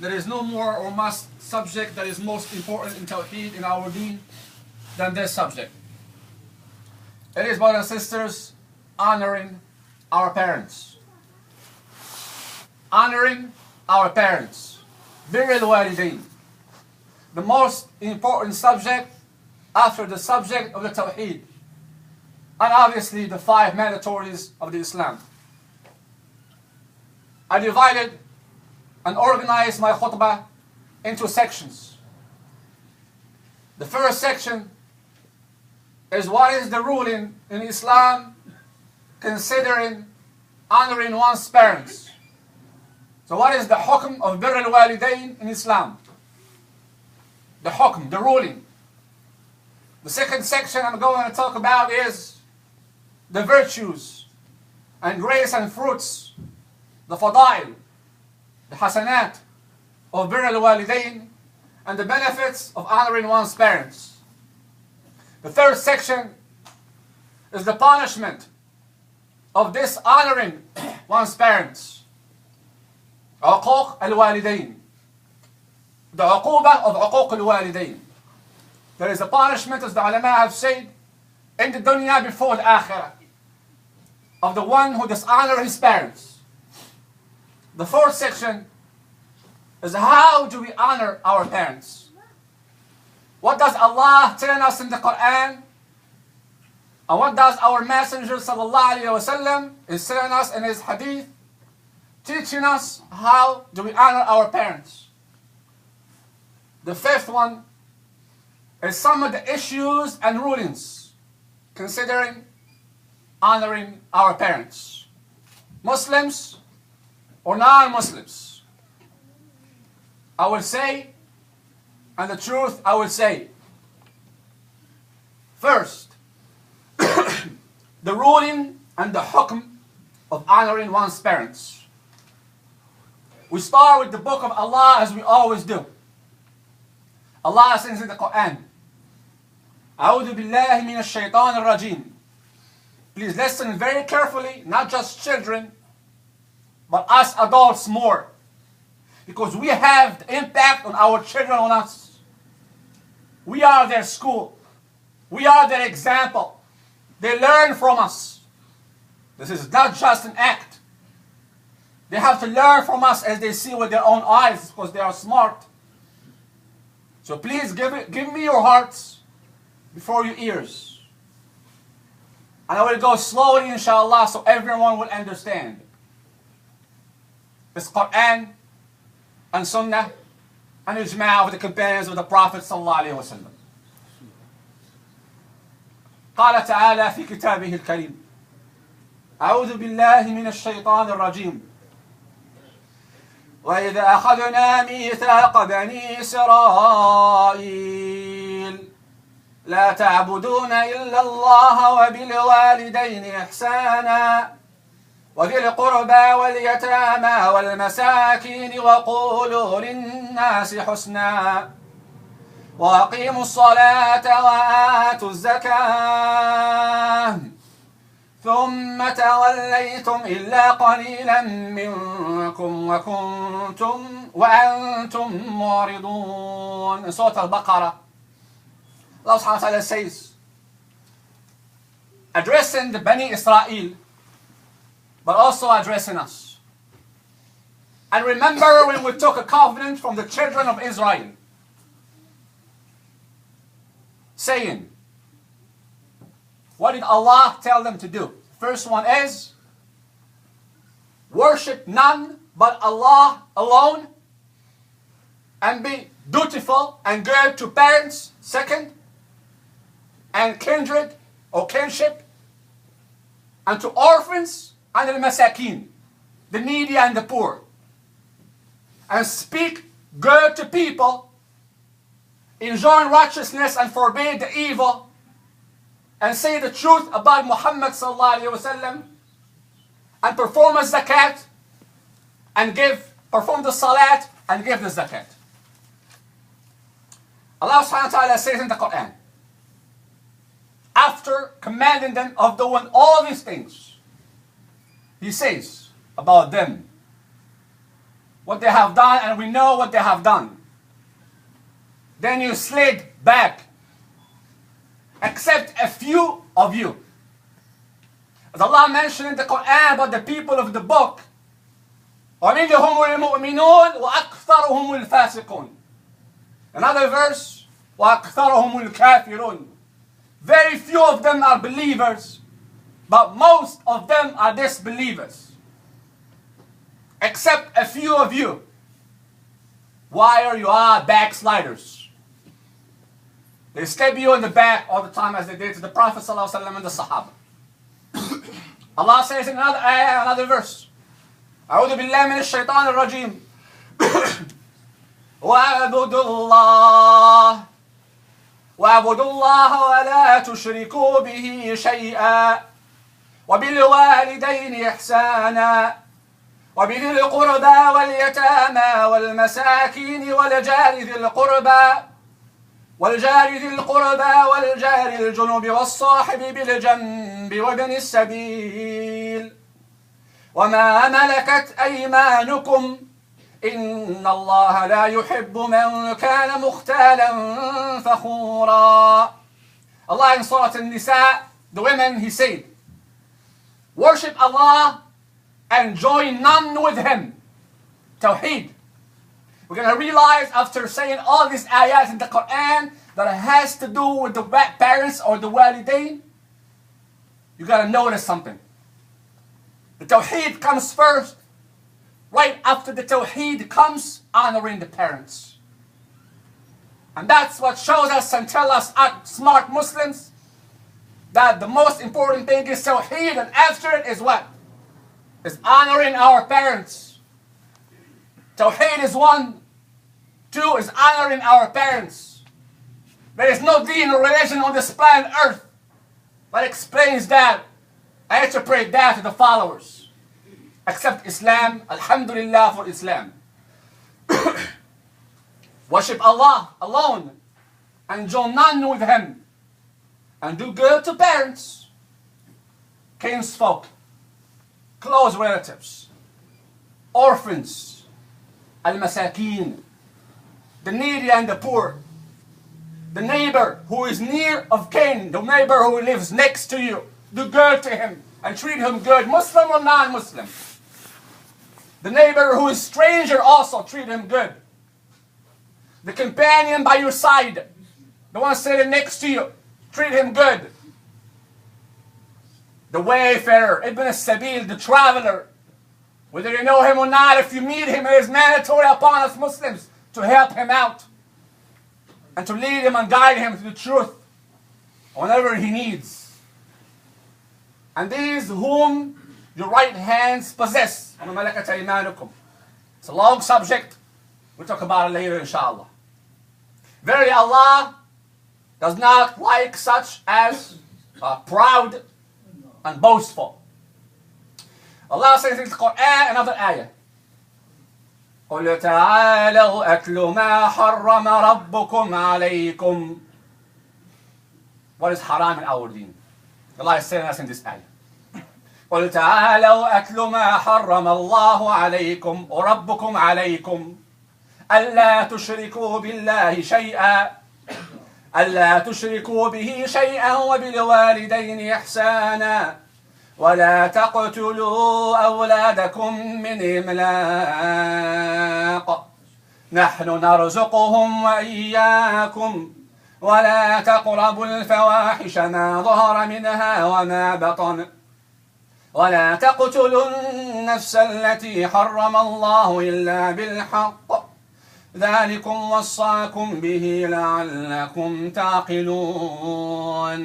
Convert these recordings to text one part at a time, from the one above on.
there is no more or must subject that is most important in Tawheed in our deen than this subject. It is, brothers and sisters, honoring our parents. Honoring our parents. الولدين. The most important subject after the subject of the Tawheed. And obviously the 5 mandatories of the Islam. I divided and organized my khutbah into sections. The first section is what is the ruling in Islam considering honoring one's parents. So what is the hukm of الولدين in Islam? The hukm, the ruling. The second section I'm going to talk about is the virtues and grace and fruits, the fadail, the hasanat of الولدين and the benefits of honoring one's parents. The third section is the punishment of dishonoring one's parents. عقوق الوالدين. The uquba of عقوق الوالدين. There is a punishment, as the ulama have said, in the dunya before the akhirah, of the one who dishonors his parents. The fourth section is how do we honor our parents? What does Allah tell us in the Quran? And what does our Messenger sallallahu alaihi wasallam is telling us in his hadith, teaching us how do we honor our parents? The fifth one is some of the issues and rulings considering honoring our parents. Muslims or non-Muslims. I will say, and the truth I will say. First, the ruling and the hukm of honoring one's parents. We start with the book of Allah as we always do. Allah says in the Quran, أعوذ بالله من الشيطان الرجيم. Please listen very carefully, not just children, but us adults more. Because we have the impact on our children on us. We are their school. We are their example. They learn from us. This is not just an act. They have to learn from us as they see with their own eyes because they are smart. So please give me your hearts before your ears. And I will go slowly inshallah so everyone will understand. It's Quran and Sunnah and Ijma' of the companions of the Prophet sallallahu alaihi wasallam. قال تعالى في كتابه الكريم أعوذ بالله من الشيطان الرجيم وإذا أخذنا ميثاق بني إسرائيل لا تعبدون إلا الله وبالوالدين إحسانا وذي القربى واليتامى والمساكين وقولوا للناس حسنا وأقيموا الصلاة وآتوا الزكاة ثم توليتم إلا قليلا منكم وأنتم معرضون. In Surah Al-Baqarah, Allah subhanahu wa ta'ala says, addressing the Bani Israel, but also addressing us. And remember when we took a covenant from the children of Israel, saying, what did Allah tell them to do? First one is, worship none but Allah alone, and be dutiful and good to parents. Second, and kindred or kinship, and to orphans and the masakin, the needy and the poor. And speak good to people, enjoin righteousness and forbid the evil, and say the truth about Muhammad sallallahu alaihi wasallam, and perform a zakat, and perform the salat, and give the zakat. Allah subhanahu wa ta'ala says in the Quran, after commanding them of doing all these things, He says about them, what they have done and we know what they have done. Then you slid back. Except a few of you. As Allah mentioned in the Quran about the people of the book, وَمِنْهُمُ الْمُؤْمِنُونَ وَأَكْثَرُهُمُ الْفَاسِقُونَ. Another verse, وَأَكْثَرُهُمُ الْكَافِرُونَ. Very few of them are believers, but most of them are disbelievers. Except a few of you. Why are you all backsliders? They stab you in the back all the time as they did to the Prophet ﷺ and the Sahaba. Allah says in another ayah, another verse, أعوذ بالله من الشيطان الرجيم وَاعْبُدُوا اللَّهَ وَلَا تُشْرِكُوا بِهِ شَيْئًا وَبِالْوَالِدَيْنِ إِحْسَانًا وَبِذِي الْقُرْبَى وَالْيَتَامَى وَالْمَسَاكِينِ وَالْجَارِ ذِي الْقُرْبَى وَالْجَارِ الْجُنُبِ وَالصَّاحِبِ بِالْجَنبِ وَابْنِ السَّبِيلِ وَمَا مَلَكَتْ أَيْمَانُكُمْ إِنَّ اللَّهَ لَا يُحِبُّ مَنْ كَانَ مُخْتَالًا فَخُورًا. Allah in Surah An-Nisa, the women, He said, worship Allah and join none with Him. Tawheed. We're going to realize after saying all these ayahs in the Quran that it has to do with the parents or the walidain. You got to notice something. The Tawheed comes first. Right after the Tawheed comes honoring the parents. And that's what shows us and tells us smart Muslims that the most important thing is Tawheed, and after it is what? Is honoring our parents. Tawheed is one. Two is honoring our parents. There is no deen or religion on this planet Earth that explains that and interpret that to the followers. Except Islam. Alhamdulillah for Islam. Worship Allah alone and join none with Him. And do good to parents, kinsfolk, close relatives, orphans, al-masakeen, the needy and the poor, the neighbor who is near of kin, the neighbor who lives next to you. Do good to him and treat him good, Muslim or non-Muslim. The neighbor who is stranger also, treat him good. The companion by your side, the one sitting next to you, treat him good. The wayfarer, Ibn al-Sabil, the traveler, whether you know him or not, if you meet him, it is mandatory upon us Muslims to help him out and to lead him and guide him to the truth whenever he needs. And these whom your right hands possess. It's a long subject. We'll talk about it later, inshallah. Verily, Allah does not like such as proud and boastful. Allah says in the Quran, another ayah. قُلْ تَعَالَوْا أَتْلُ مَا حَرَّمَ رَبُّكُمْ عَلَيْكُمْ. What is haram in our deen? Allah is saying us in this ayah. قُلْ تَعَالَوْا أَتْلُ مَا حَرَّمَ اللَّهُ عَلَيْكُمْ وَرَبُّكُمْ عَلَيْكُمْ أَلَّا تُشْرِكُوا بِاللَّهِ شَيْئًا أَلَّا تُشْرِكُوا بِهِ شَيْئًا وَبِالْوَالِدَيْنِ إِحْسَانًا وَلَا تَقْتُلُوا أَوْلَادَكُمْ مِنْ إِمْلَاقٍ نَحْنُ نَرْزُقُهُمْ وَإِيَّاكُمْ وَلَا تَقْرَبُوا الْفَوَاحِشَ مَا ظَهَرَ مِنْهَا وَمَا بَطَنَ وَلَا تَقْتُلُوا النَّفْسَ الَّتِي حَرَّمَ اللَّهُ إِلَّا بِالْحَقِّ ذَلِكُمْ وَصَّاكُمْ بِهِ لَعَلَّكُمْ تَعْقِلُونَ.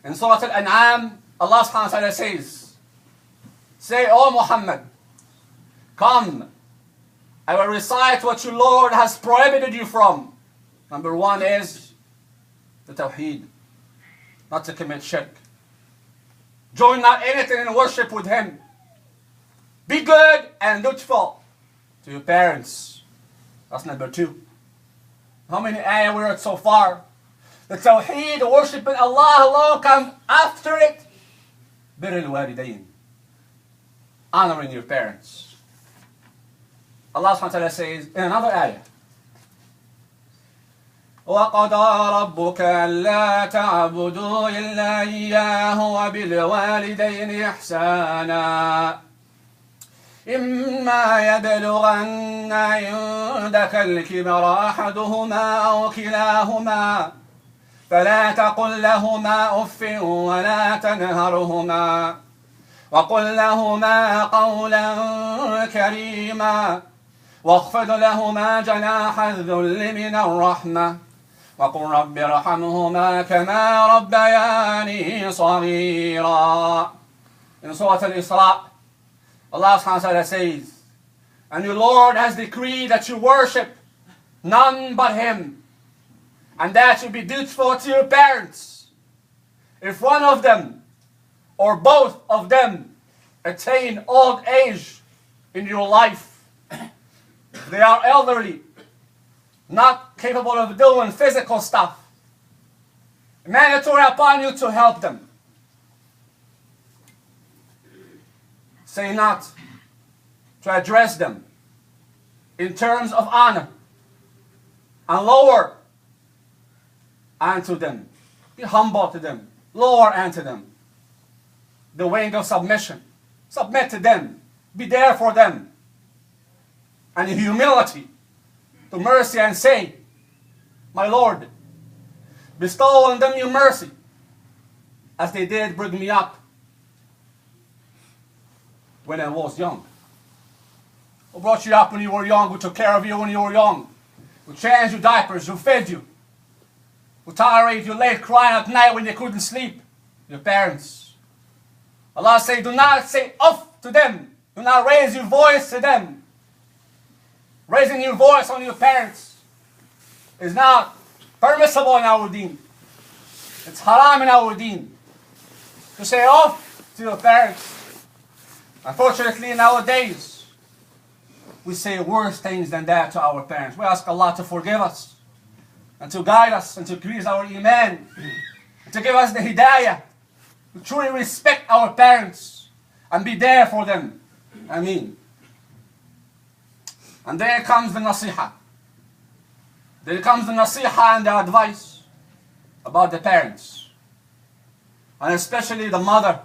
In Surah Al-An'am, Allah subhanahu wa ta'ala says, say, O Muhammad, come, I will recite what your Lord has prohibited you from. Number one is the Tawheed, not to commit shirk. Join not anything in worship with Him. Be good and dutiful to your parents. That's number two. How many ayah we read so far? The Tawheed, worshiping Allah alone, comes after it. Bir al-walidain, honoring your parents. Allah subhanahu wa ta'ala says in another ayah, وَقَضَى رَبُّكَ أَلَّا تَعْبُدُوا إِلَّا إِيَّاهُ وَبِالْوَالِدَيْنِ إِحْسَانًا إِمَّا يَبْلُغَنَّ عِندَكَ الْكِبَرَ أَحَدُهُمَا أَوْ كِلَاهُمَا فَلَا تَقُل لَّهُمَا أُفٍّ وَلَا تَنْهَرْهُمَا وَقُل لَّهُمَا قَوْلًا كَرِيمًا واخفض لهما جناح الذل من الرحمة وقل رب ارحمهما كما ربياني صغيرا. In Surah Al-Isra, Allah subhanahu wa ta'ala says, and your Lord has decreed that you worship none but Him, and that you be dutiful to your parents. If one of them or both of them attain old age in your life, they are elderly, not capable of doing physical stuff, mandatory upon you to help them. Say not to address them in terms of honor and lower unto them. Be humble to them, lower unto them. The way of submission. Submit to them. Be there for them. And in humility, to mercy, and say, my Lord, bestow on them your mercy, as they did bring me up when I was young. Who brought you up when you were young, who took care of you when you were young, who changed your diapers, who fed you, who tolerated you late crying at night when you couldn't sleep? Your parents. Allah says, do not say off to them. Do not raise your voice to them. Raising your voice on your parents is not permissible in our deen. It's haram in our deen to say off to your parents. Unfortunately, nowadays, we say worse things than that to our parents. We ask Allah to forgive us and to guide us and to increase our iman and to give us the hidayah to truly respect our parents and be there for them. Ameen. And there comes the nasiha. There comes the nasiha and the advice about the parents. And especially the mother,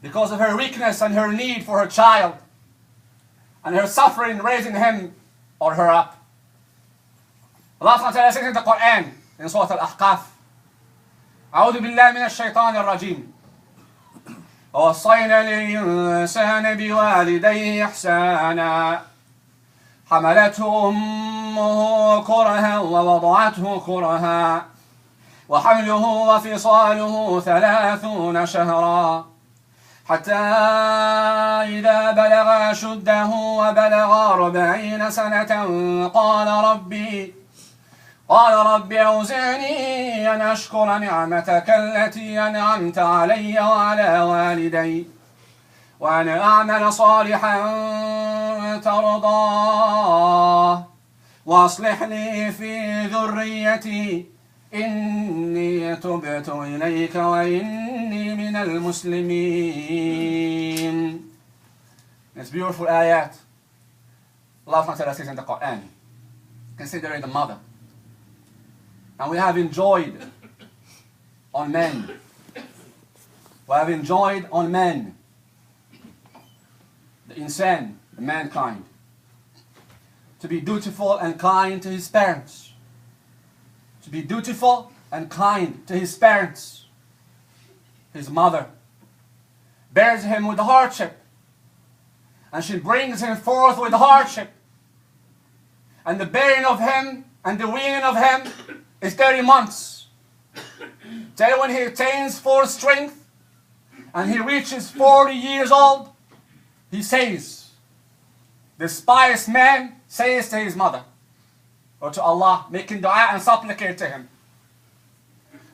because of her weakness and her need for her child, and her suffering raising him or her up. Allah subhanahu wa ta'ala says in the Quran, in Surah Al-Ahqaf, أعوذ بالله من الشيطان الرجيم ووصينا الإنسان بوالديه إحسانا حملته أمه كرها ووضعته كرها وحمله وفصاله 30 شهرا حتى إذا بلغ أشده وبلغ 40 سنة قال ربي أوزعني أن أشكر نعمتك التي أنعمت علي وعلى والدي وأن أعمل صالحا ترضاه وأصلح لي في ذريتي إني تبت إليك وإني من المسلمين. It's beautiful ayat. Allah subhanahu wa ta'ala says in the Quran, considering the mother. And we have enjoyed on men. We have enjoyed on men, the insan, the mankind, to be dutiful and kind to his parents. To be dutiful and kind to his parents. His mother bears him with hardship, and she brings him forth with hardship. And the bearing of him and the weaning of him is 30 months. Till when he attains full strength and he reaches 40 years old, he says, this pious man says to his mother or to Allah, making dua and supplicate to him,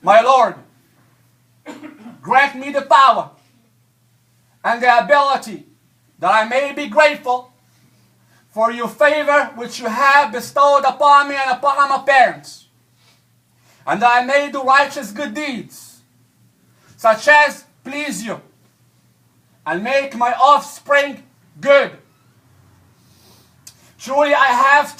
my Lord, grant me the power and the ability that I may be grateful for your favor which you have bestowed upon me and upon my parents, and that I may do righteous good deeds, such as please you, and make my offspring good. Truly, I have